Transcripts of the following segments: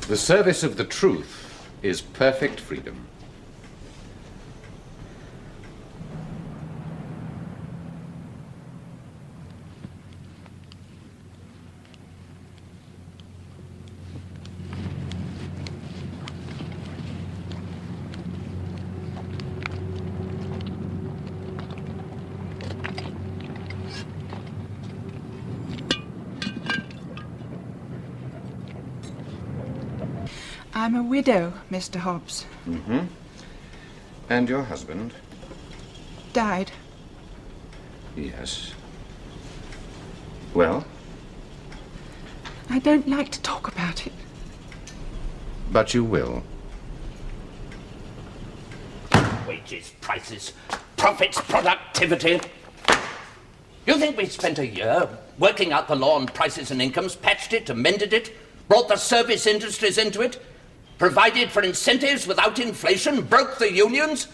The service of the truth is perfect freedom. I'm a widow, Mr. Hobbs. Mm-hmm. And your husband? Died. Yes. Well? I don't like to talk about it. But you will. Wages, prices, profits, productivity. You think we spent a year working out the law on prices and incomes, patched it, amended it, brought the service industries into it, provided for incentives without inflation, broke the unions,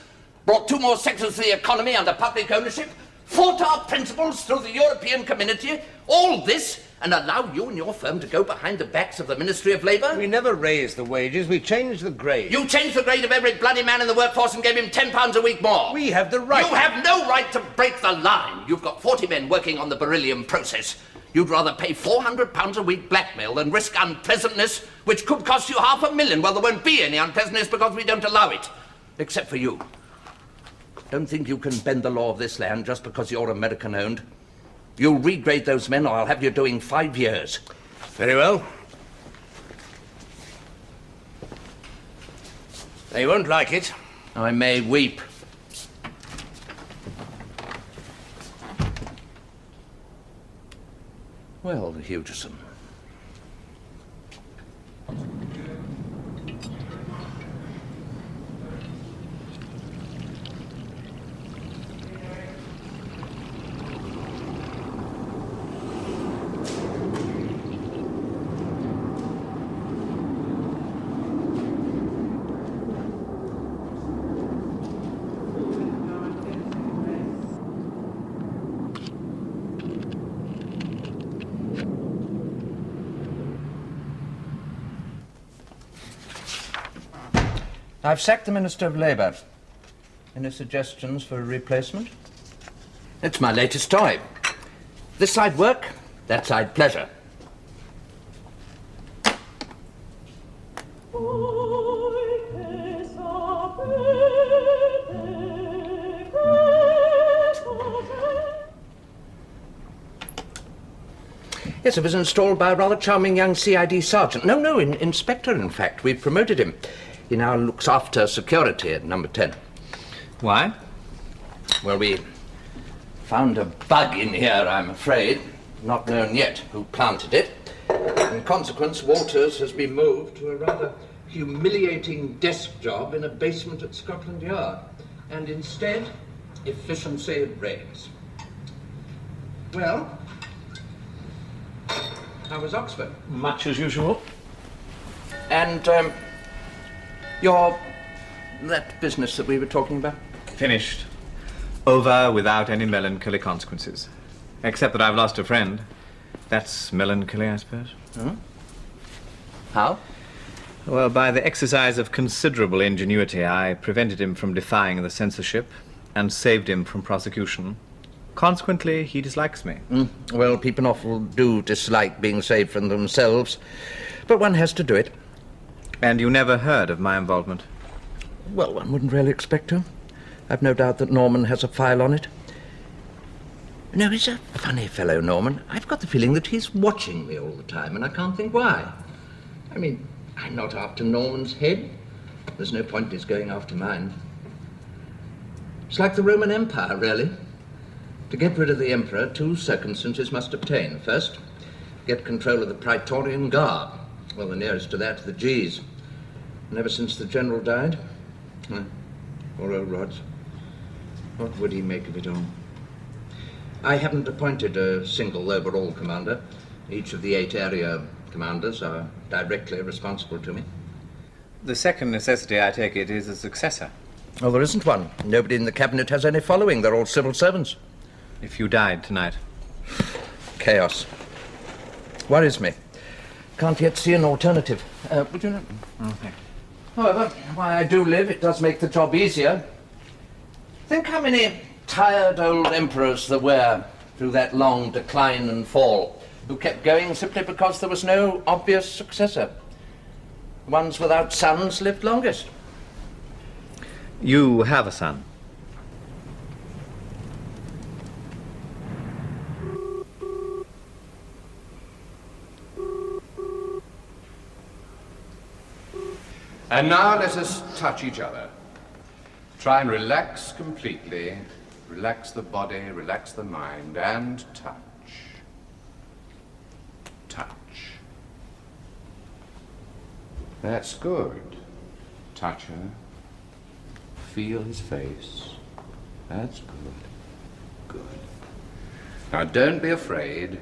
brought 2 more sectors of the economy under public ownership, fought our principles through the European community, all this, and allow you and your firm to go behind the backs of the Ministry of Labour? We never raised the wages, we changed the grade. You changed the grade of every bloody man in the workforce and gave him £10 a week more. We have the right. You have no right to break the line. You've got 40 men working on the beryllium process. You'd rather pay £400 a week blackmail than risk unpleasantness, which could cost you $500,000. Well, there won't be any unpleasantness because we don't allow it. Except for you. Don't think you can bend the law of this land just because you're American-owned. You'll regrade those men or I'll have you doing 5 years. Very well. They won't like it. I may weep. Well, Hugison. I've sacked the Minister of Labour. Any suggestions for a replacement? It's my latest toy. This side work, that side pleasure. Yes, it was installed by a rather charming young CID sergeant. No, inspector, in fact. We've promoted him. He now looks after security at number 10. Why? Well, we found a bug in here, I'm afraid. Not known yet who planted it. In consequence, Walters has been moved to a rather humiliating desk job in a basement at Scotland Yard. And instead, efficiency reigns. Well, how was Oxford? Much as usual. And, that business that we were talking about? Finished. Over without any melancholy consequences. Except that I've lost a friend. That's melancholy, I suppose. Huh? How? Well, by the exercise of considerable ingenuity, I prevented him from defying the censorship and saved him from prosecution. Consequently, he dislikes me. Well, people often do dislike being saved from themselves, but one has to do it. And you never heard of my involvement? Well, one wouldn't really expect to. I've no doubt that Norman has a file on it. No, he's a funny fellow, Norman. I've got the feeling that he's watching me all the time, and I can't think why. I mean, I'm not after Norman's head. There's no point in his going after mine. It's like the Roman Empire, really. To get rid of the emperor, 2 circumstances must obtain. First, get control of the Praetorian Guard. Well, the nearest to that, the G's. And ever since the general died, poor old Rods, what would he make of it all? I haven't appointed a single overall commander. Each of the 8 area commanders are directly responsible to me. The second necessity, I take it, is a successor. Oh, there isn't one. Nobody in the cabinet has any following. They're all civil servants. If you died tonight. Chaos. Worries me. can't yet see an alternative. Would you know? Okay. However, while I do live, it does make the job easier. Think how many tired old emperors there were through that long decline and fall, who kept going simply because there was no obvious successor. The ones without sons lived longest. You have a son. And now let us touch each other. Try and relax completely. Relax the body, relax the mind, and touch. Touch. That's good. Touch her. Feel his face. That's good. Good. Now don't be afraid.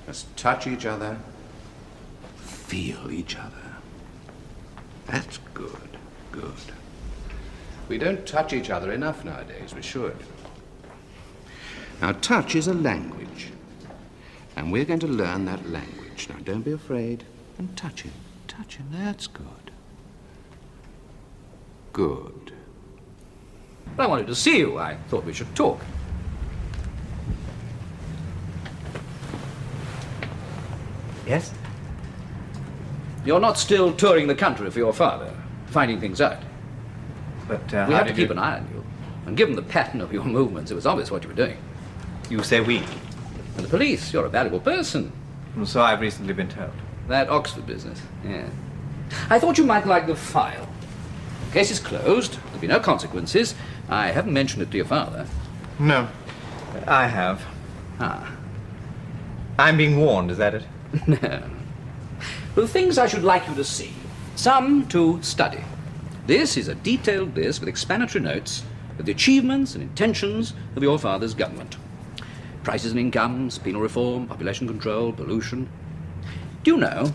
Just touch each other. Feel each other. That's good. Good. We don't touch each other enough nowadays. We should. Now, touch is a language. And we're going to learn that language. Now, don't be afraid. And touch him. Touch him. That's good. Good. I wanted to see you. I thought we should talk. Yes? You're not still touring the country for your father, finding things out. But We have to keep an eye on you. And given the pattern of your movements, it was obvious what you were doing. You say we. And the police, you're a valuable person. So I've recently been told. That Oxford business, yeah. I thought you might like the file. The case is closed. There'll be no consequences. I haven't mentioned it to your father. No. I have. Ah. I'm being warned, is that it? No. Well, the things I should like you to see. Some to study. This is a detailed list with explanatory notes of the achievements and intentions of your father's government. Prices and incomes, penal reform, population control, pollution. Do you know,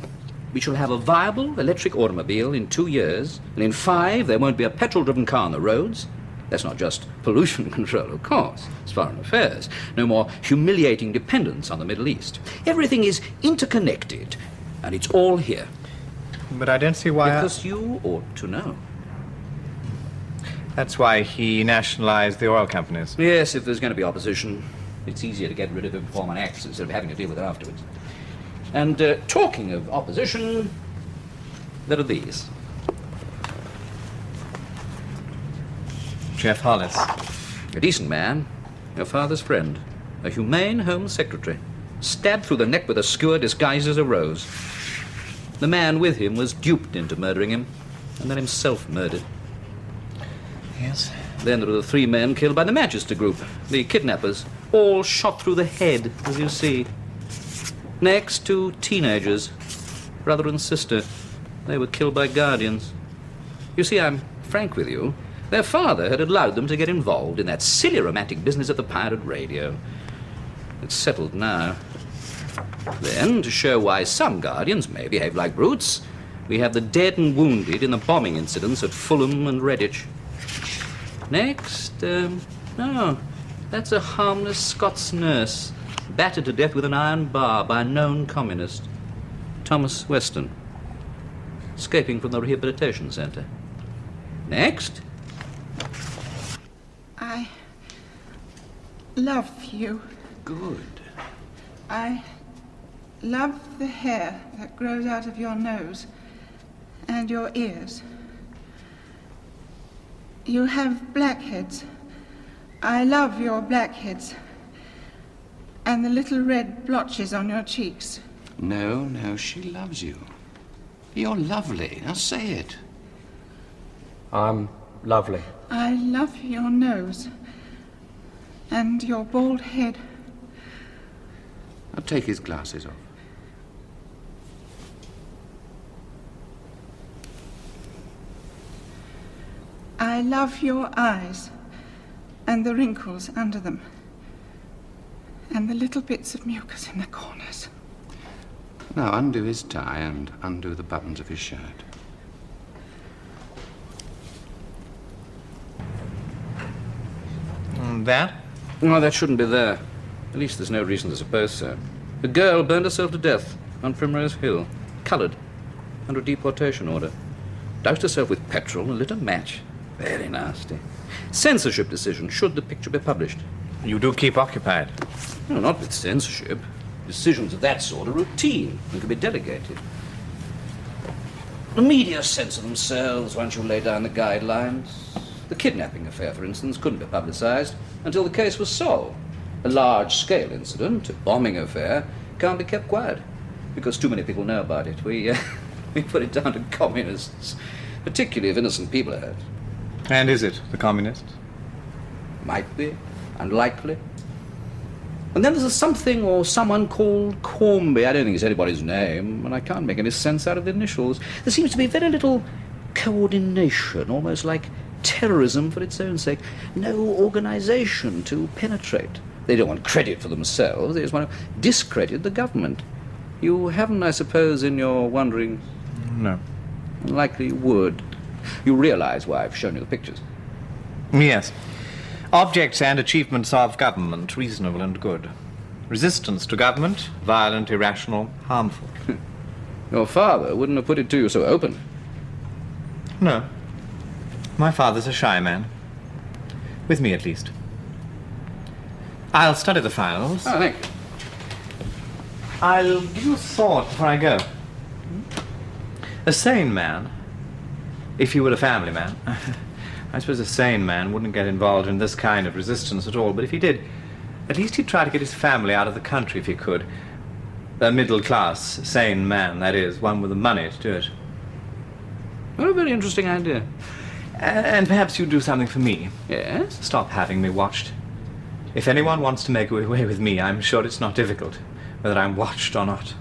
we shall have a viable electric automobile in 2 years, and in 5 there won't be a petrol-driven car on the roads. That's not just pollution control, of course. It's foreign affairs. No more humiliating dependence on the Middle East. Everything is interconnected, and it's all here. But I don't see why. Because you ought to know. That's why he nationalized the oil companies. Yes, if there's going to be opposition, it's easier to get rid of it before one acts instead of having to deal with it afterwards. And talking of opposition, there are these. Jeff Hollis. A decent man, your father's friend, a humane Home Secretary, stabbed through the neck with a skewer disguised as a rose. The man with him was duped into murdering him, and then himself murdered. Yes. Then there were the 3 men killed by the Manchester group, the kidnappers, all shot through the head, as you see. Next, 2 teenagers, brother and sister. They were killed by guardians. You see, I'm frank with you. Their father had allowed them to get involved in that silly romantic business of the pirate radio. It's settled now. Then, to show why some guardians may behave like brutes, we have the dead and wounded in the bombing incidents at Fulham and Redditch. Next, no, that's a harmless Scots nurse, battered to death with an iron bar by a known communist, Thomas Weston, escaping from the rehabilitation centre. Next. I love you. Good. I love the hair that grows out of your nose and your ears. You have blackheads. I love your blackheads. And the little red blotches on your cheeks. No, no, she loves you. You're lovely. Now say it. I'm lovely. I love your nose and your bald head. Now take his glasses off. I love your eyes and the wrinkles under them and the little bits of mucus in the corners. Now undo his tie and undo the buttons of his shirt. That? No, that shouldn't be there. At least there's no reason to suppose so. The girl burned herself to death on Primrose Hill, coloured, under a deportation order. Doused herself with petrol and lit a match. Very nasty. Censorship decision, should the picture be published. You do keep occupied. No, not with censorship. Decisions of that sort are routine and can be delegated. The media censor themselves once you lay down the guidelines. The kidnapping affair, for instance, couldn't be publicised until the case was solved. A large-scale incident, a bombing affair, can't be kept quiet because too many people know about it. We put it down to communists, particularly if innocent people are hurt. And is it the communists? Might be, unlikely. And then there's a something or someone called Cornby. I don't think it's anybody's name, and I can't make any sense out of the initials. There seems to be very little coordination, almost like terrorism for its own sake. No organisation to penetrate. They don't want credit for themselves, they just want to discredit the government. You haven't, I suppose, in your wondering... No. Unlikely you would. You realise why I've shown you the pictures. Yes. Objects and achievements of government, reasonable and good. Resistance to government, violent, irrational, harmful. Your father wouldn't have put it to you so open. No. My father's a shy man. With me, at least. I'll study the files. Oh, thank you. I'll give you a thought before I go. A sane man, if he were a family man, I suppose a sane man wouldn't get involved in this kind of resistance at all, but if he did, at least he'd try to get his family out of the country if he could. A middle-class, sane man, that is, one with the money to do it. What a very interesting idea. And perhaps you'd do something for me. Yes? Stop having me watched. If anyone wants to make away with me, I'm sure it's not difficult, whether I'm watched or not.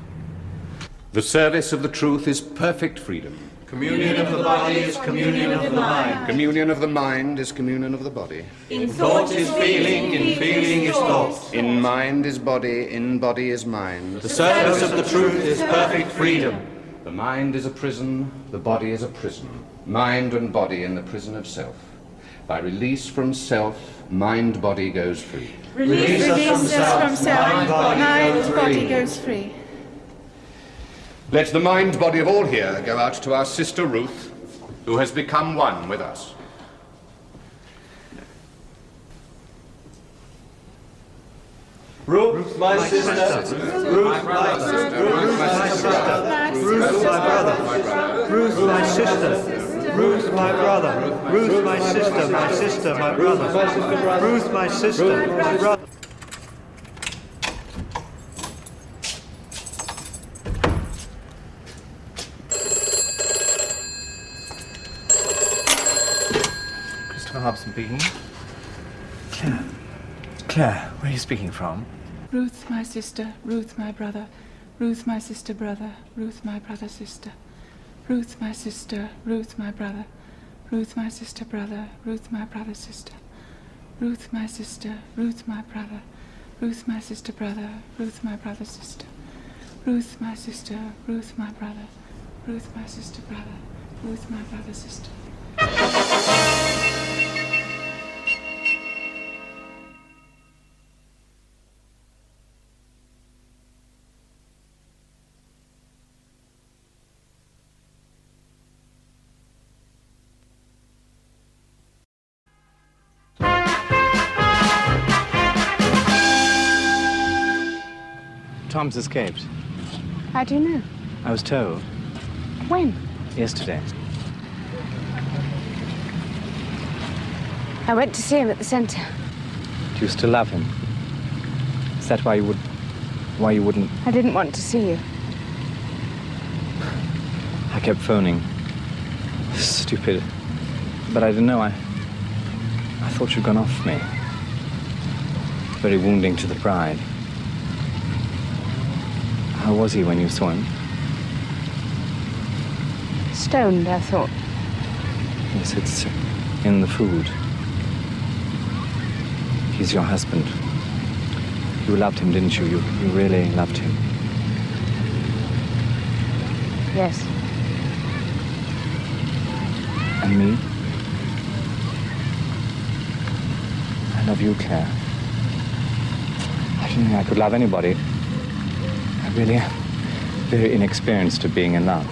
The service of the truth is perfect freedom. Communion of the body is communion of the mind. Communion of the mind is communion of the body. In thought is feeling, in feeling is thought. In mind is body, in body is mind. The service of the truth is perfect freedom. The mind is a prison, the body is a prison. Mind and body in the prison of self. By release from self, mind-body goes free. Release us from self, mind, body goes goes free. Let the mind-body of all here go out to our sister Ruth, who has become one with us. Ruth, my sister. Ruth, my sister. Ruth, my sister. Ruth, my brother. Ruth, my sister. Ruth, my brother. Ruth, my sister. My sister, my brother. Ruth, my sister. My brother. Hobson speaking. Claire, where are you speaking from? Ruth, my sister, Ruth, my brother, Ruth, my sister, brother, Ruth, my brother, sister. Ruth, my sister, Ruth, my brother, Ruth, my sister, brother, Ruth, my brother, sister. Ruth, my sister, Ruth, my brother, Ruth, my sister, brother, Ruth, my brother, sister. Ruth, my sister, Ruth, my brother, Ruth, my sister, brother, Ruth, my brother, sister. Tom's escaped. How do you know? I was told. When? Yesterday. I went to see him at the centre. Do you still love him? Is that why you wouldn't... I didn't want to see you. I kept phoning. Stupid. But I didn't know. I thought you'd gone off me. Very wounding to the pride. How was he when you saw him? Stoned, I thought. Yes, it's in the food. He's your husband. You loved him, didn't you? You really loved him. Yes. And me? I love you, Claire. I didn't think I could love anybody. I really very inexperienced at being in love.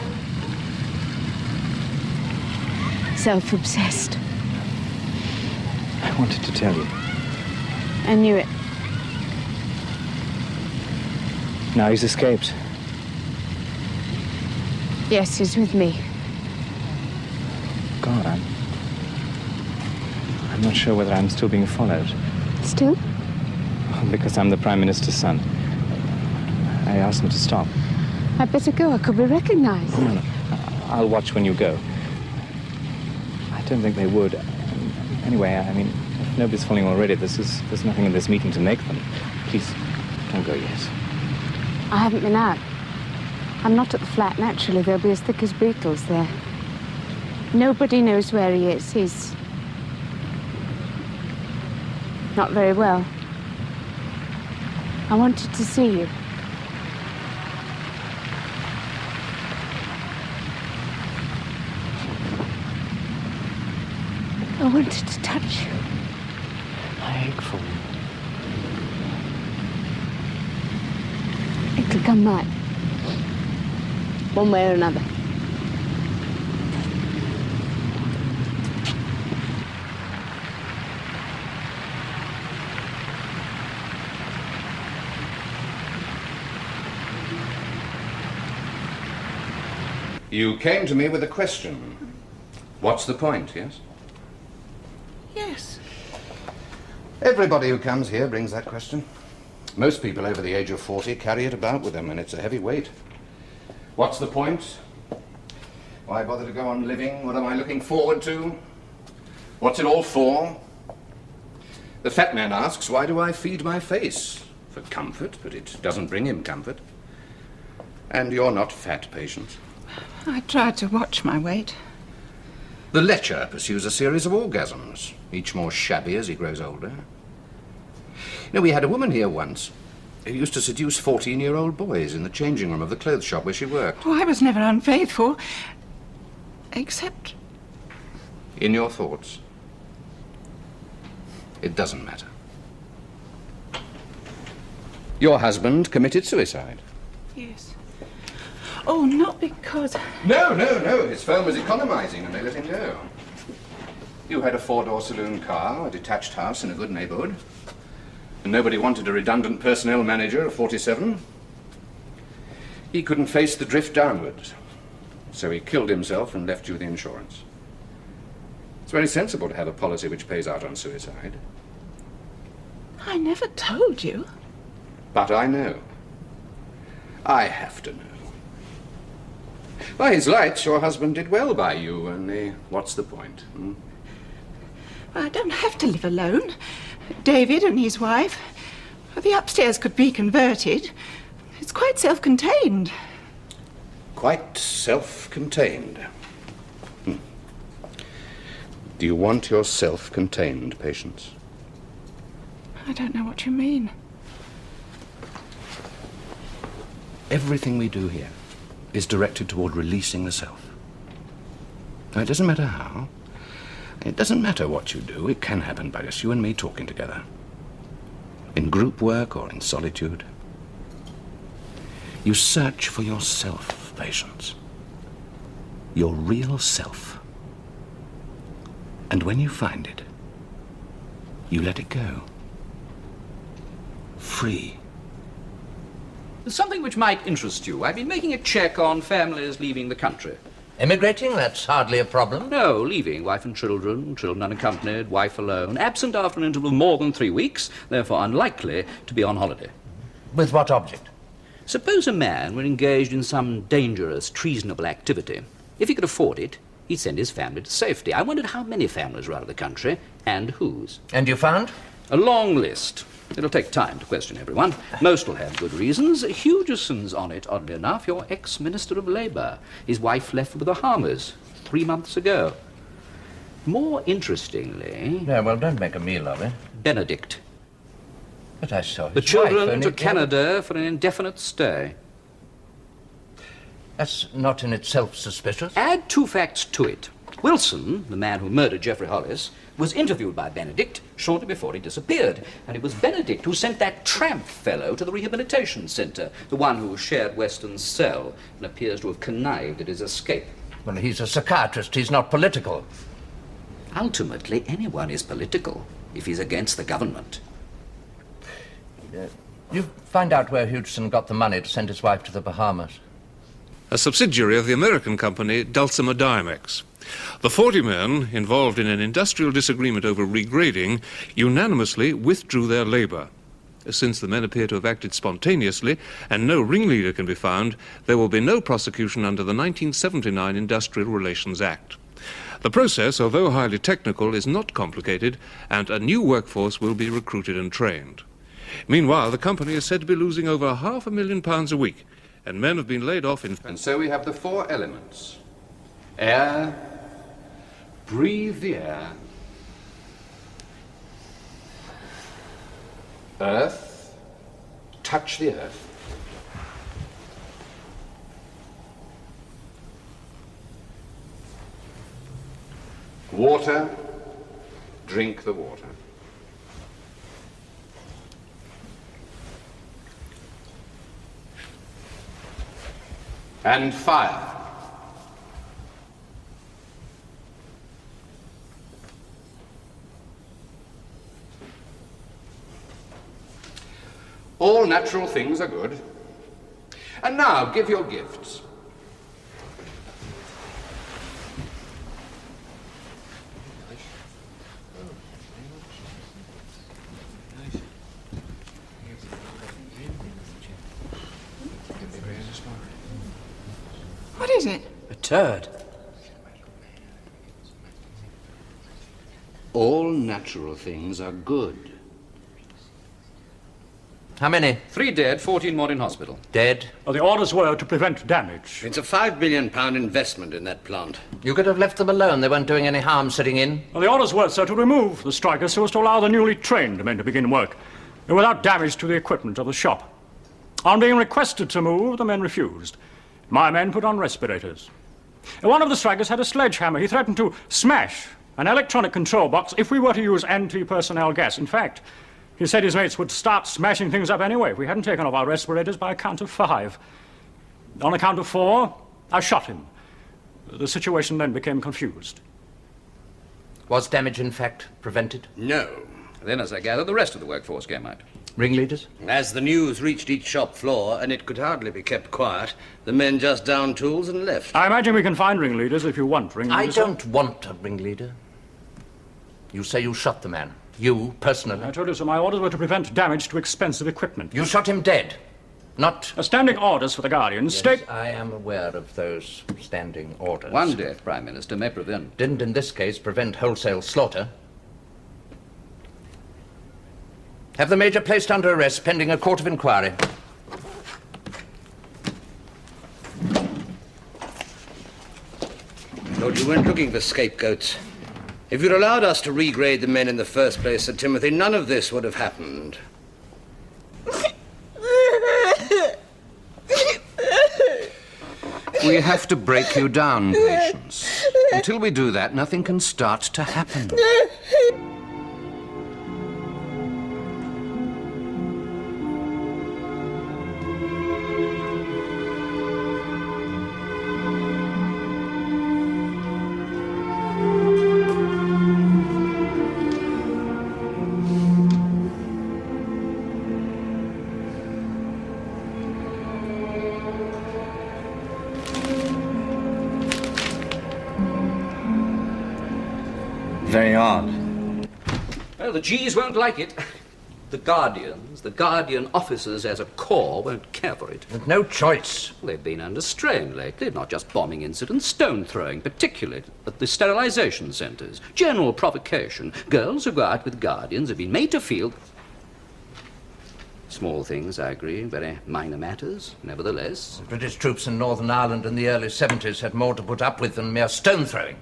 Self-obsessed. I wanted to tell you. I knew it. Now he's escaped. Yes, he's with me. God, I'm not sure whether I'm still being followed. Still? Because I'm the Prime Minister's son. I asked him to stop. I'd better go. I could be recognized. No. I'll watch when you go. I don't think they would. Anyway, I mean, if nobody's following already, there's nothing in this meeting to make them. Please, don't go yet. I haven't been out. I'm not at the flat. Naturally, they'll be as thick as beetles there. Nobody knows where he is. He's not very well. I wanted to see you. I wanted to touch you. I ache for you. It'll come back. One way or another. You came to me with a question. What's the point, yes? Yes. Everybody who comes here brings that question. Most people over the age of 40 carry it about with them, and it's a heavy weight. What's the point? Why bother to go on living? What am I looking forward to? What's it all for? The fat man asks, why do I feed my face? For comfort, but it doesn't bring him comfort. And you're not fat, Patience. I tried to watch my weight. The lecher pursues a series of orgasms, each more shabby as he grows older. You know, we had a woman here once who used to seduce 14-year-old boys in the changing room of the clothes shop where she worked. Oh, I was never unfaithful. Except... In your thoughts. It doesn't matter. Your husband committed suicide. Yes. Oh, not because... No. His firm was economizing and they let him go. You had a 4-door saloon car, a detached house in a good neighborhood. And nobody wanted a redundant personnel manager of 47. He couldn't face the drift downwards. So he killed himself and left you the insurance. It's very sensible to have a policy which pays out on suicide. I never told you. But I know. I have to know. By his lights, your husband did well by you, only what's the point? I don't have to live alone. David and his wife, the upstairs could be converted. It's quite self-contained. Quite self-contained. Do you want your self-contained, Patience? I don't know what you mean. Everything we do here is directed toward releasing the self. Now, it doesn't matter how. It doesn't matter what you do. It can happen by just you and me talking together. In group work or in solitude. You search for yourself, Patience. Your real self. And when you find it, you let it go. Free. Something which might interest you. I've been making a check on families leaving the country. Emigrating? That's hardly a problem. No, leaving. Wife and children, children unaccompanied, wife alone, absent after an interval of more than 3 weeks, therefore unlikely to be on holiday. With what object? Suppose a man were engaged in some dangerous, treasonable activity. If he could afford it, he'd send his family to safety. I wondered how many families were out of the country, and whose. And you found? A long list. It'll take time to question everyone. Most will have good reasons. Hugeson's on it, oddly enough, your ex-Minister of Labour. His wife left for the Bahamas 3 months ago. More interestingly... Yeah, well, don't make a meal of it. Benedict. But I saw his The children wife to Canada for an indefinite stay. That's not in itself suspicious. Add 2 facts to it. Wilson, the man who murdered Geoffrey Hollis, was interviewed by Benedict shortly before he disappeared. And it was Benedict who sent that tramp fellow to the rehabilitation centre, the one who shared Weston's cell and appears to have connived at his escape. Well, he's a psychiatrist. He's not political. Ultimately, anyone is political if he's against the government. You find out where Hudson got the money to send his wife to the Bahamas. A subsidiary of the American company Dulcimer Diamex. The 40 men involved in an industrial disagreement over regrading unanimously withdrew their labour. Since the men appear to have acted spontaneously and no ringleader can be found, there will be no prosecution under the 1979 Industrial Relations Act. The process, although highly technical, is not complicated, and a new workforce will be recruited and trained. Meanwhile, the company is said to be losing over £500,000 a week, and men have been laid off in... And so we have the 4 elements. Air, breathe the air. Earth, touch the earth. Water, drink the water. And fire. All natural things are good. And now, give your gifts. What is it? A turd. All natural things are good. How many? 3 dead, 14 more in hospital. Dead? Well, the orders were to prevent damage. It's a £5 billion investment in that plant. You could have left them alone. They weren't doing any harm sitting in. Well, the orders were, sir, to remove the strikers so as to allow the newly trained men to begin work, without damage to the equipment of the shop. On being requested to move, the men refused. My men put on respirators. One of the strikers had a sledgehammer. He threatened to smash an electronic control box if we were to use anti-personnel gas. In fact, he said his mates would start smashing things up anyway if we hadn't taken off our respirators by a count of 5. On a count of 4, I shot him. The situation then became confused. Was damage, in fact, prevented? No. Then, as I gather, the rest of the workforce came out. Ringleaders? As the news reached each shop floor, and it could hardly be kept quiet, the men just downed tools and left. I imagine we can find ringleaders if you want ringleaders. I don't want a ringleader. You say you shot the man. You, personally. I told you so. My orders were to prevent damage to expensive equipment. You shot him dead. Not... Standing orders for the Guardians Yes, state... I am aware of those standing orders. 1 death, Prime Minister, may prevent. Didn't, in this case, prevent wholesale slaughter. Have the Major placed under arrest pending a court of inquiry. Lord, you weren't looking for scapegoats. If you'd allowed us to regrade the men in the first place, Sir Timothy, none of this would have happened. We have to break you down, Patience. Until we do that, nothing can start to happen. Very odd. Well, the G's won't like it. The Guardians, the Guardian officers as a corps, won't care for it. With no choice. They've been under strain lately, not just bombing incidents, stone throwing, particularly at the sterilization centres. General provocation. Girls who go out with Guardians have been made to feel... Small things, I agree, very minor matters, nevertheless. The British troops in Northern Ireland in the early 70s had more to put up with than mere stone throwing.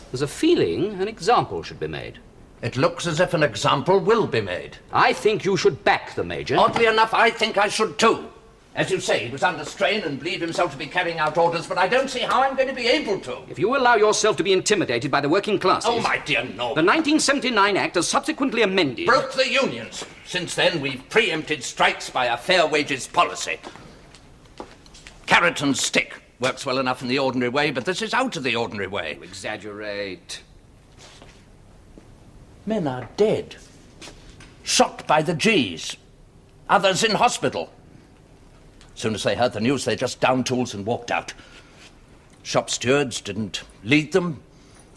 There's a feeling an example should be made. It looks as if an example will be made. I think you should back the Major. Oddly enough, I think I should too. As you say, he was under strain and believed himself to be carrying out orders, but I don't see how I'm going to be able to. If you allow yourself to be intimidated by the working classes... Oh, my dear Norman. The 1979 Act has subsequently amended... Broke the unions. Since then, we've preempted strikes by a fair wages policy. Carrot and stick works well enough in the ordinary way, but this is out of the ordinary way. You exaggerate. Men are dead. Shot by the G's. Others in hospital. As soon as they heard the news, they just downed tools and walked out. Shop stewards didn't lead them.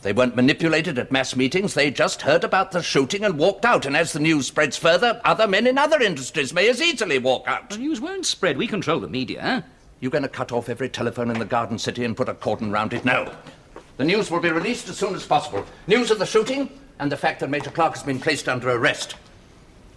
They weren't manipulated at mass meetings. They just heard about the shooting and walked out. And as the news spreads further, other men in other industries may as easily walk out. The news won't spread. We control the media, huh? You're going to cut off every telephone in the Garden City and put a cordon round it? No. The news will be released as soon as possible. News of the shooting and the fact that Major Clark has been placed under arrest.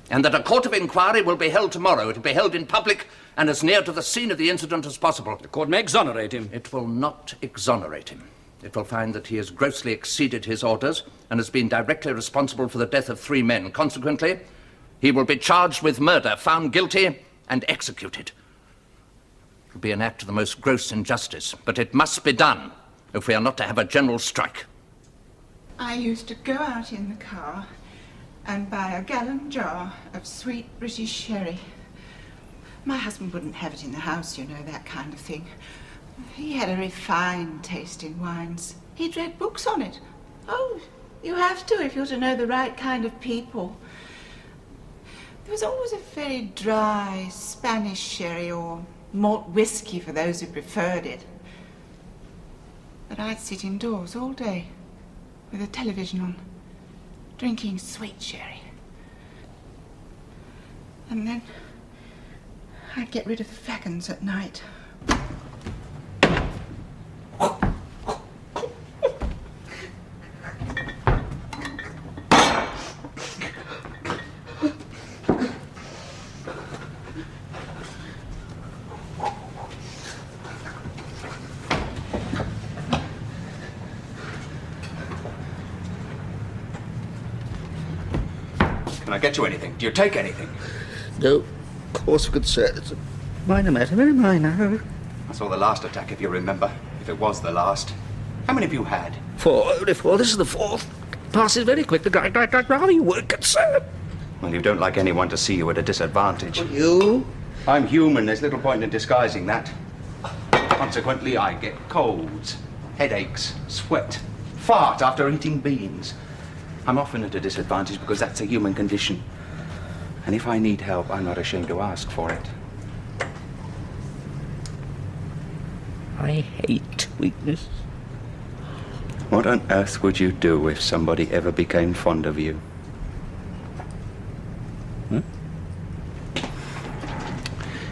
And that a court of inquiry will be held tomorrow. It will be held in public and as near to the scene of the incident as possible. The court may exonerate him. It will not exonerate him. It will find that he has grossly exceeded his orders and has been directly responsible for the death of 3 men. Consequently, he will be charged with murder, found guilty, and executed. It will be an act of the most gross injustice, but it must be done if we are not to have a general strike. I used to go out in the car and buy a gallon jar of sweet British sherry. My husband wouldn't have it in the house, you know, that kind of thing. He had a refined taste in wines. He'd read books on it. Oh, you have to if you're to know the right kind of people. There was always a very dry Spanish sherry or malt whiskey for those who preferred it. But I'd sit indoors all day with a television on, drinking sweet sherry. And then I'd get rid of the flagons at night. Can I get you anything? Do you take anything? No, of course, good sir. It's a minor matter, very minor. I saw the last attack, if you remember. If it was the last. How many have you had? 4, only 4. This is the 4th. Passes very quick. Rather you would, good sir. Well, you don't like anyone to see you at a disadvantage. Well, you? I'm human. There's little point in disguising that. Consequently, I get colds, headaches, sweat, fart after eating beans. I'm often at a disadvantage because that's a human condition. And if I need help, I'm not ashamed to ask for it. I hate weakness. What on earth would you do if somebody ever became fond of you?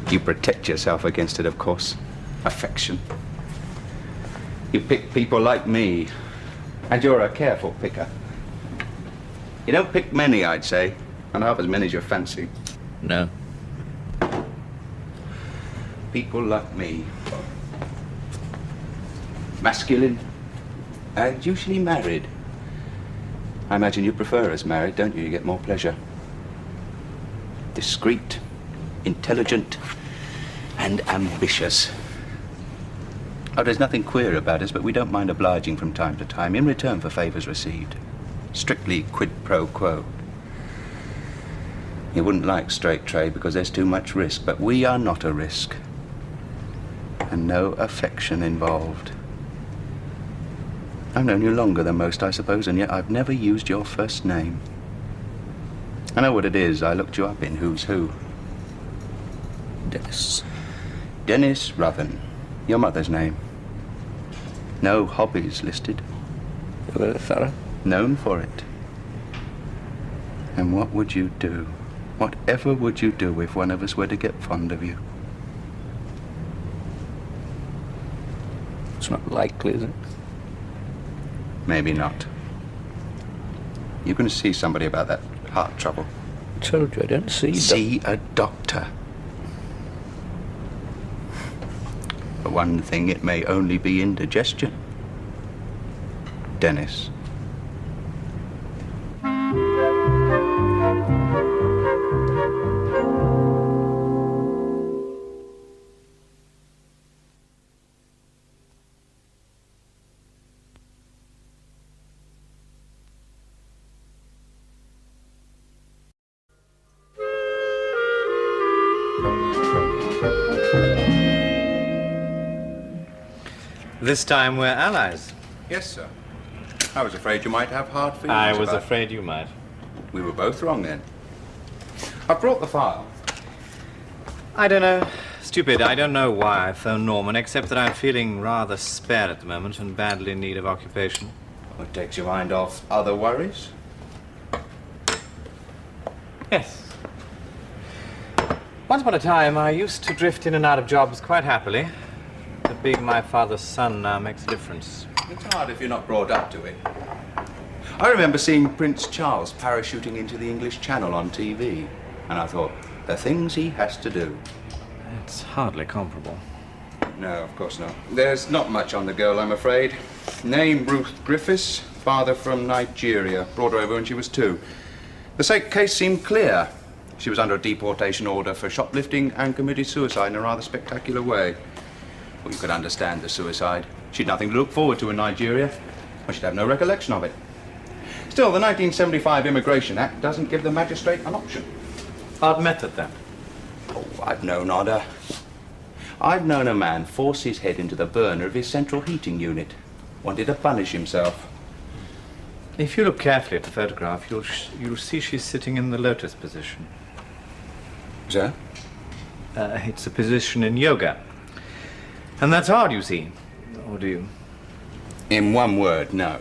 You protect yourself against it, of course. Affection. You pick people like me, and you're a careful picker. You don't pick many, I'd say, and half as many as you fancy. No. People like me. Masculine, and usually married. I imagine you prefer us married, don't you? You get more pleasure. Discreet, intelligent, and ambitious. Oh, there's nothing queer about us, but we don't mind obliging from time to time in return for favours received. Strictly quid pro quo. You wouldn't like straight trade because there's too much risk, but we are not a risk. And no affection involved. I've known you longer than most, I suppose, and yet I've never used your first name. I know what it is. I looked you up in Who's Who. Dennis. Dennis Ruthven. Your mother's name. No hobbies listed. You're very thorough. Known for it. And what would you do? Whatever would you do if one of us were to get fond of you? It's not likely, is it? Maybe not. You're going to see somebody about that heart trouble. I told you I don't see... See a doctor. For one thing, it may only be indigestion. Dennis. This time we're allies. Yes, sir. I was afraid you might have hard feelings. I was about- afraid you might. We were both wrong then. I brought the file. I don't know. Stupid. I don't know why I phoned Norman, except that I'm feeling rather spare at the moment and badly in need of occupation. What takes your mind off other worries? Yes. Once upon a time, I used to drift in and out of jobs quite happily. But being my father's son now makes a difference. It's hard if you're not brought up to it. I remember seeing Prince Charles parachuting into the English Channel on TV, and I thought, the things he has to do. It's hardly comparable. No, of course not. There's not much on the girl, I'm afraid. Name Ruth Griffiths, father from Nigeria. Brought her over when she was 2. The case seemed clear. She was under a deportation order for shoplifting and committed suicide in a rather spectacular way. Well, you could understand the suicide. She'd nothing to look forward to in Nigeria. Well, she'd have no recollection of it. Still, the 1975 Immigration Act doesn't give the magistrate an option. Odd method, then. Oh, I've known odder. I've known a man force his head into the burner of his central heating unit. Wanted to punish himself. If you look carefully at the photograph, you'll see she's sitting in the lotus position. Sir? It's a position in yoga. And that's hard, you see. Or do you? In one word, no.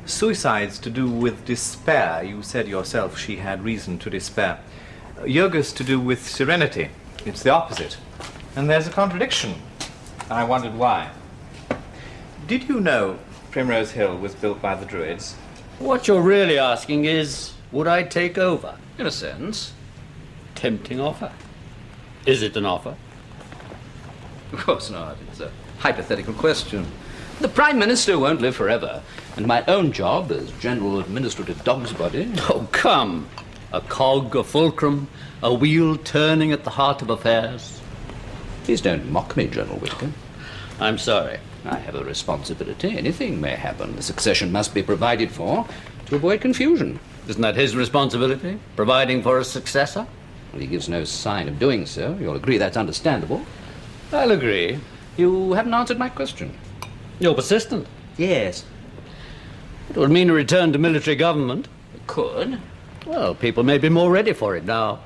Suicide's to do with despair. You said yourself she had reason to despair. Yoga's to do with serenity. It's the opposite. And there's a contradiction. I wondered why. Did you know Primrose Hill was built by the Druids? What you're really asking is, would I take over? In a sense. Tempting offer. Is it an offer? Of course not. It's a hypothetical question. The Prime Minister won't live forever, and my own job as General Administrative Dog's Body... Oh, come. A cog, a fulcrum, a wheel turning at the heart of affairs. Please don't mock me, General Whittaker. I'm sorry. I have a responsibility. Anything may happen. The succession must be provided for to avoid confusion. Isn't that his responsibility? Providing for a successor? Well, he gives no sign of doing so. You'll agree that's understandable. I'll agree. You haven't answered my question. You're persistent. Yes. It would mean a return to military government. It could. Well, people may be more ready for it now.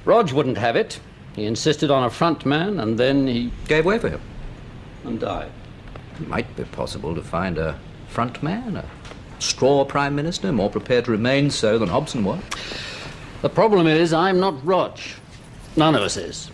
Rog wouldn't have it. He insisted on a front man, and then he gave way for him. And died. It might be possible to find a front man, a straw Prime Minister, more prepared to remain so than Hobson was. The problem is, I'm not Rog. None of us is.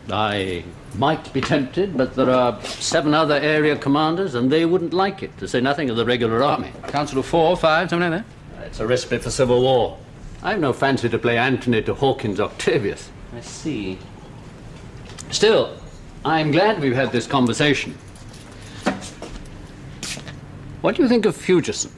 I might be tempted, but there are 7 other area commanders, and they wouldn't like it, to say nothing of the regular army. Council of 4, 5, something like that? It's a recipe for civil war. I've no fancy to play Antony to Hawkins' Octavius. I see. Still, I'm glad we've had this conversation. What do you think of Fugerson?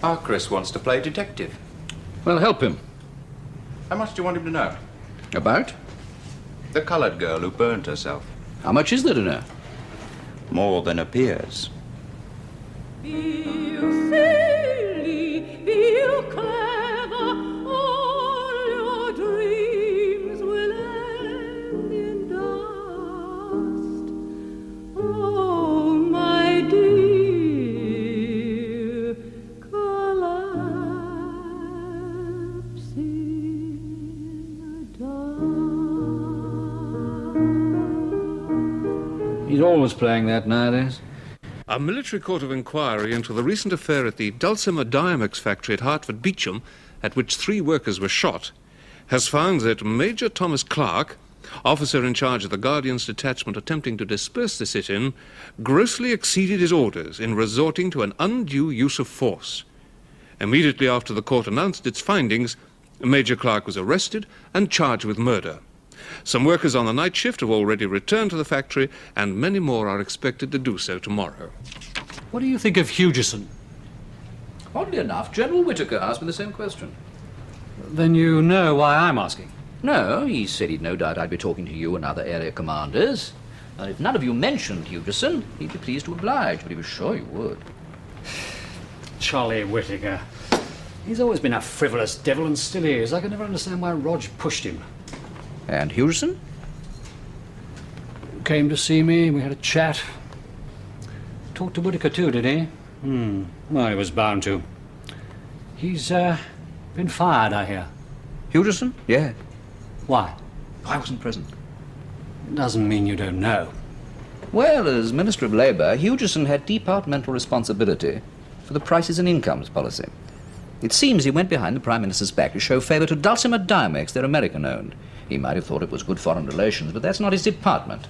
Our Chris wants to play detective. Well, help him. How much do you want him to know? About? The coloured girl who burned herself. How much is there to know? More than appears. Feel silly, feel clever, all your dreams will end in dust. Oh, my dear, collapse in dust. He's always playing that nowadays. A military court of inquiry into the recent affair at the Dulcimer Diamex factory at Hertford Beecham, at which 3 workers were shot, has found that Major Thomas Clark, officer in charge of the Guardian's detachment attempting to disperse the sit-in, grossly exceeded his orders in resorting to an undue use of force. Immediately after the court announced its findings, Major Clark was arrested and charged with murder. Some workers on the night shift have already returned to the factory, and many more are expected to do so tomorrow. What do you think of Hugerson? Oddly enough, General Whittaker asked me the same question. Then you know why I'm asking? No, he said he'd no doubt I'd be talking to you and other area commanders. And if none of you mentioned Hugerson, he'd be pleased to oblige, but he was sure you would. Charlie Whittaker. He's always been a frivolous devil and still is. I can never understand why Rog pushed him. And Hugerson? Came to see me, we had a chat. Talked to Whittaker too, did he? Well, he was bound to. He's been fired, I hear. Hugerson? Yeah. Why? I wasn't present. Doesn't mean you don't know. Well, as Minister of Labour, Hugerson had departmental responsibility for the prices and incomes policy. It seems he went behind the Prime Minister's back to show favour to Dulcimer Dimex, they're American-owned. He might have thought it was good foreign relations, but that's not his department.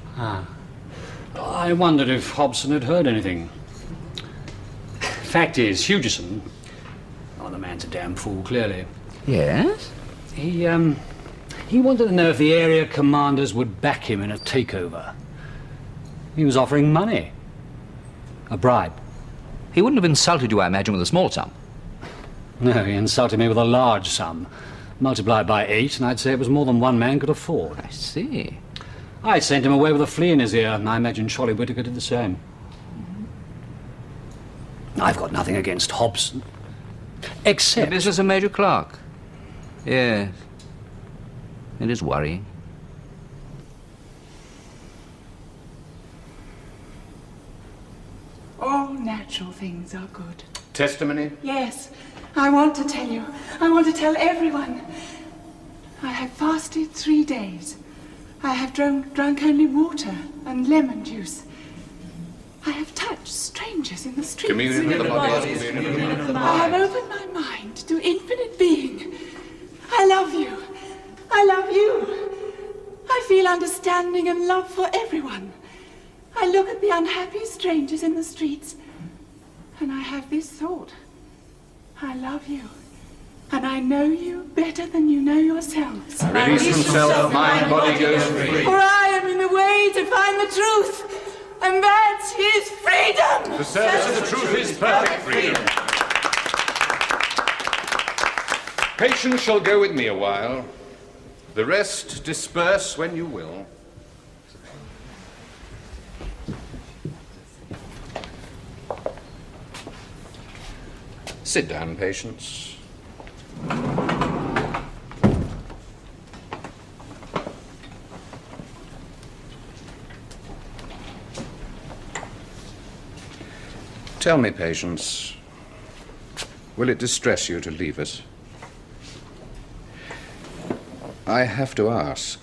I wondered if Hobson had heard anything. Fact is, Hugerson... Oh, the man's a damn fool, clearly. Yes? He wanted to know if the area commanders would back him in a takeover. He was offering money. A bribe. He wouldn't have insulted you, I imagine, with a small sum. No, he insulted me with a large sum. Multiply it by 8, and I'd say it was more than one man could afford. I see. I sent him away with a flea in his ear, and I imagine Charlie Whittaker did the same. I've got nothing against Hobson. Except... The business of Major Clark. Yes. It is worrying. All natural things are good. Testimony? Yes, I want to tell you. I want to tell everyone. I have fasted 3 days. I have drunk only water and lemon juice. I have touched strangers in the streets. Communion with the body. I have opened my mind to infinite being. I love you. I love you. I feel understanding and love for everyone. I look at the unhappy strangers in the streets, and I have this thought. I love you, and I know you better than you know yourselves. Release from self, mind, body goes free. For I am in the way to find the truth, and that is freedom. The service of the truth is perfect freedom. Patience shall go with me a while. The rest disperse when you will. Sit down, Patience. Tell me, Patience, will it distress you to leave us? I have to ask.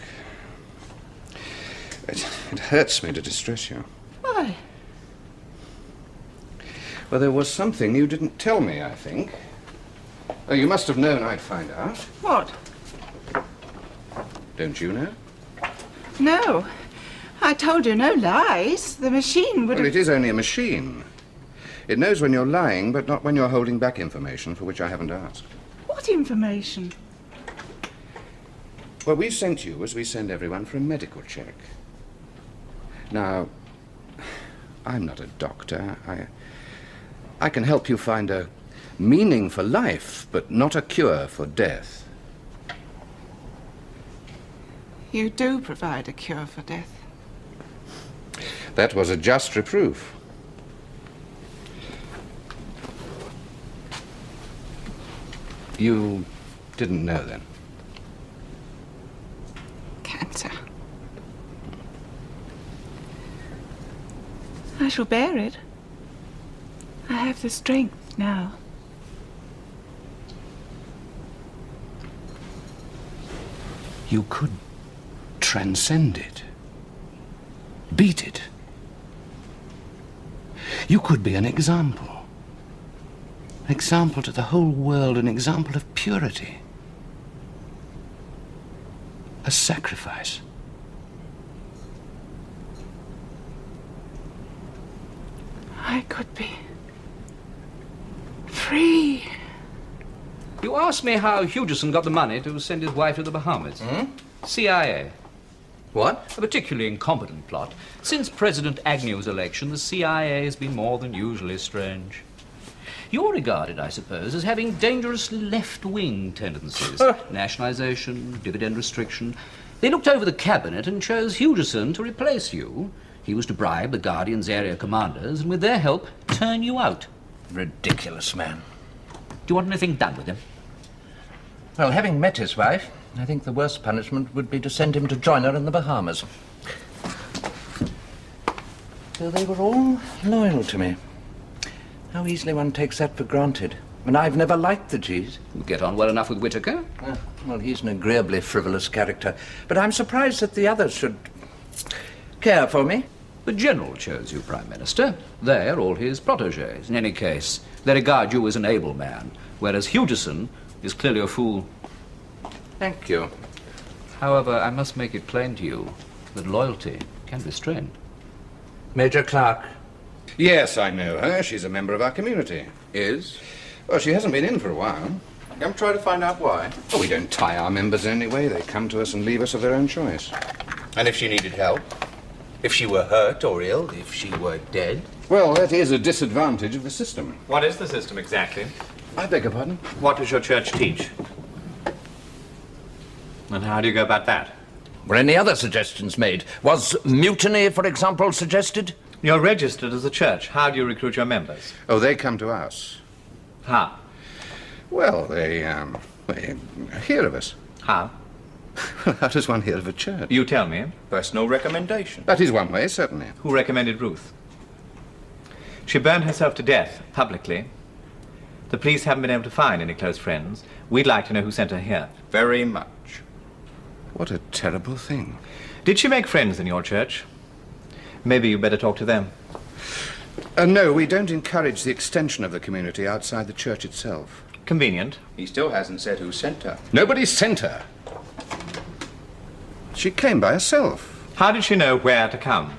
It hurts me to distress you. Why? Well, there was something you didn't tell me, I think. Oh, you must have known I'd find out. What? Don't you know? No. I told you no lies. The machine would Well, have... it is only a machine. It knows when you're lying, but not when you're holding back information for which I haven't asked. What information? Well, we sent you, as we send everyone, for a medical check. Now, I'm not a doctor. I can help you find a meaning for life, but not a cure for death. You do provide a cure for death. That was a just reproof. You didn't know then? Cancer. I shall bear it. I have the strength now. You could transcend it. Beat it. You could be an example. An example to the whole world, an example of purity. A sacrifice. I could be free. You asked me how Hugerson got the money to send his wife to the Bahamas. CIA. What? A particularly incompetent plot. Since President Agnew's election, the CIA has been more than usually strange. You're regarded, I suppose, as having dangerous left-wing tendencies. Nationalisation, dividend restriction. They looked over the cabinet and chose Hugeson to replace you. He was to bribe the Guardian's area commanders and with their help turn you out. Ridiculous man. Do you want anything done with him? Well, having met his wife, I think the worst punishment would be to send him to join her in the Bahamas. So they were all loyal to me. How easily one takes that for granted. And I've never liked the G's. You get on well enough with Whittaker? Well, he's an agreeably frivolous character. But I'm surprised that the others should care for me. The General chose you Prime Minister. They're all his protégés. In any case, they regard you as an able man, whereas Hugeson is clearly a fool. Thank you. However, I must make it plain to you that loyalty can be strained. Major Clark. Yes, I know her. She's a member of our community. Is? Well, she hasn't been in for a while. I'm trying to find out why. Oh, we don't tie our members in any way. They come to us and leave us of their own choice. And if she needed help? If she were hurt or ill? If she were dead? Well, that is a disadvantage of the system. What is the system exactly? I beg your pardon? What does your church teach? And how do you go about that? Were any other suggestions made? Was mutiny, for example, suggested? You're registered as a church. How do you recruit your members? Oh, they come to us. How? Well, they hear of us. How? Well, how does one hear of a church? You tell me. Personal recommendation. That is one way, certainly. Who recommended Ruth? She burned herself to death, publicly. The police haven't been able to find any close friends. We'd like to know who sent her here. Very much. What a terrible thing. Did she make friends in your church? Maybe you better talk to them. No, we don't encourage the extension of the community outside the church itself. Convenient. He still hasn't said who sent her. Nobody sent her. She came by herself. How did she know where to come?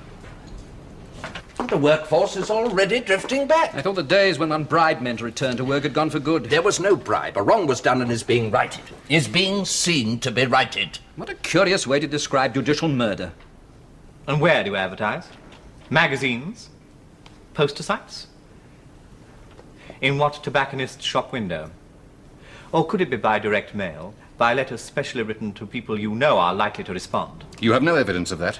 The workforce is already drifting back. I thought the days when one bribed men to return to work had gone for good. There was no bribe. A wrong was done and is being righted. Is being seen to be righted. What a curious way to describe judicial murder. And where do you advertise? Magazines? Poster sites? In what tobacconist's shop window? Or could it be by direct mail, by letters specially written to people you know are likely to respond? You have no evidence of that.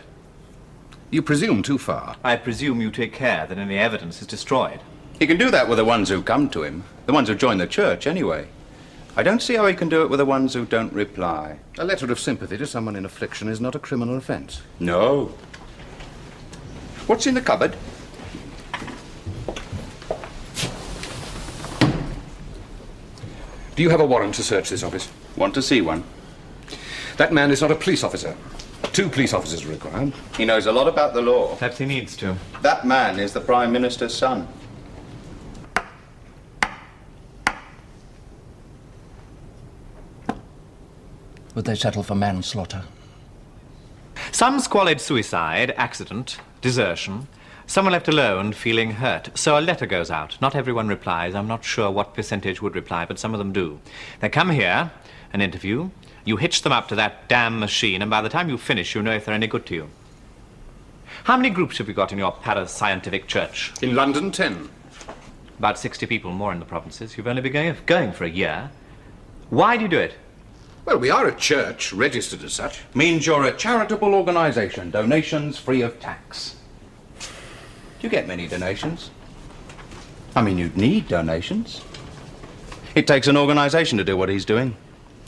You presume too far. I presume you take care that any evidence is destroyed. He can do that with the ones who come to him. The ones who join the church, anyway. I don't see how he can do it with the ones who don't reply. A letter of sympathy to someone in affliction is not a criminal offence. No. What's in the cupboard? Do you have a warrant to search this office? Want to see one? That man is not a police officer. 2 police officers are required. He knows a lot about the law. Perhaps he needs to. That man is the Prime Minister's son. Would they settle for manslaughter? Some squalid suicide, accident, desertion. Someone left alone, feeling hurt. So a letter goes out. Not everyone replies. I'm not sure what percentage would reply, but some of them do. They come here, an interview. You hitch them up to that damn machine, and by the time you finish, you know if they're any good to you. How many groups have you got in your parascientific church? In London, 10. About 60 people more in the provinces. You've only been going for a year. Why do you do it? Well, we are a church, registered as such. Means you're a charitable organisation. Donations free of tax. Do you get many donations? I mean, you'd need donations. It takes an organisation to do what he's doing.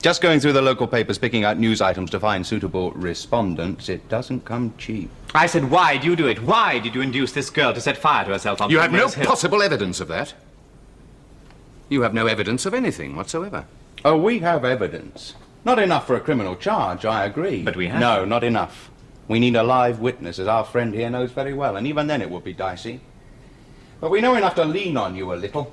Just going through the local papers, picking out news items to find suitable respondents, it doesn't come cheap. I said, why do you do it? Why did you induce this girl to set fire to herself on You have no Primrose Hill? possible evidence of that. You have no evidence of anything whatsoever. Oh, we have evidence. Not enough for a criminal charge, I agree. But we have. No, not enough. We need a live witness, as our friend here knows very well, and even then it would be dicey. But we know enough to lean on you a little.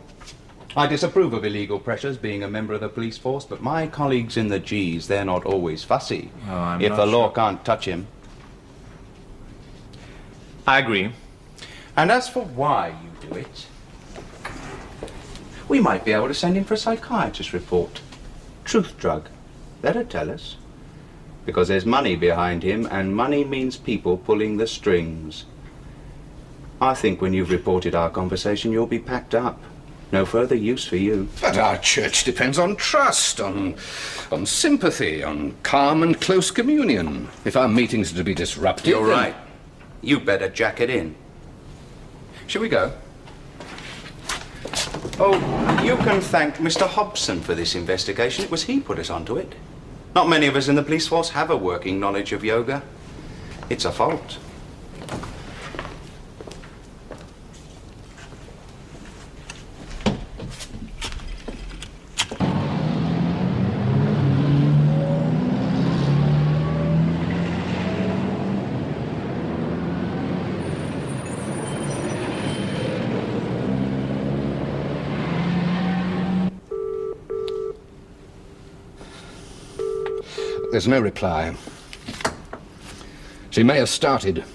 I disapprove of illegal pressures, being a member of the police force, but my colleagues in the Gs, they're not always fussy. Oh, I'm if not the law sure. can't touch him. I agree. And as for why you do it, we might be able to send him for a psychiatrist report. Truth drug. That'll tell us. Because there's money behind him, and money means people pulling the strings. I think when you've reported our conversation, you'll be packed up. No further use for you. But our church depends on trust, on sympathy, on calm and close communion. If our meetings are to be disrupted... You're right. You better jack it in. Shall we go? Oh, you can thank Mr. Hobson for this investigation. It was he put us onto it. Not many of us in the police force have a working knowledge of yoga. It's a fault. There's no reply. She may have started.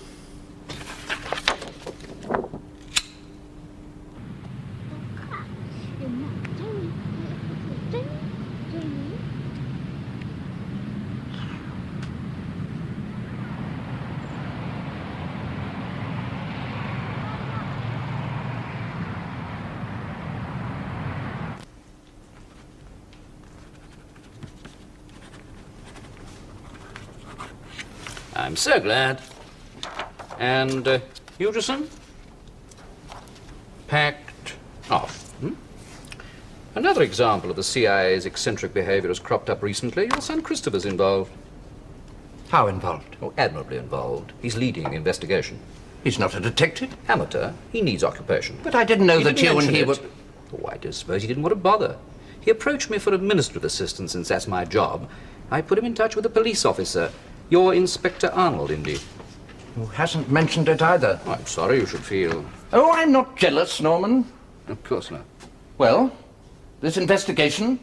I'm so glad. And, Hugison? Packed off. Another example of the CIA's eccentric behavior has cropped up recently. Your son Christopher's involved. How involved? Oh, admirably involved. He's leading the investigation. He's not a detective? Amateur. He needs occupation. But I didn't know that you and he were... Oh, I just suppose he didn't want to bother. He approached me for administrative assistance, since that's my job. I put him in touch with a police officer. Your Inspector Arnold, indeed. Who hasn't mentioned it either. Oh, I'm sorry you should feel... Oh, I'm not jealous, Norman. Of course not. Well, this investigation?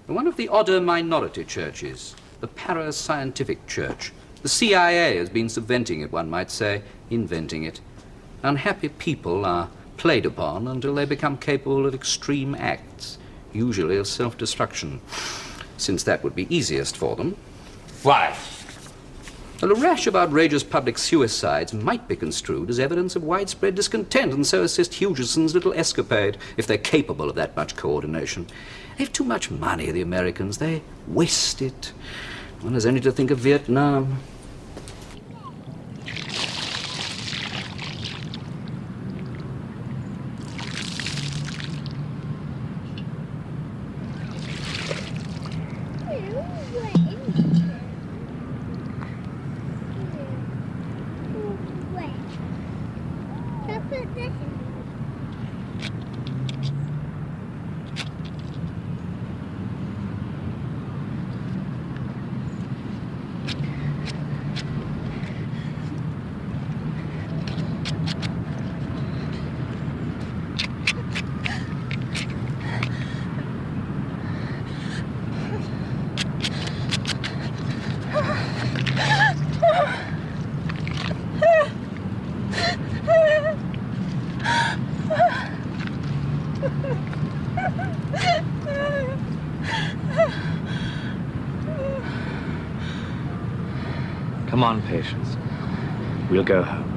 One of the odder minority churches, the para-scientific church. The CIA has been subventing it, one might say, inventing it. Unhappy people are played upon until they become capable of extreme acts, usually of self-destruction, since that would be easiest for them. Why? Well, a rash of outrageous public suicides might be construed as evidence of widespread discontent, and so assist Hugison's little escapade, if they're capable of that much coordination. They've too much money, the Americans. They waste it. One has only to think of Vietnam. Come on, Patience. We'll go home.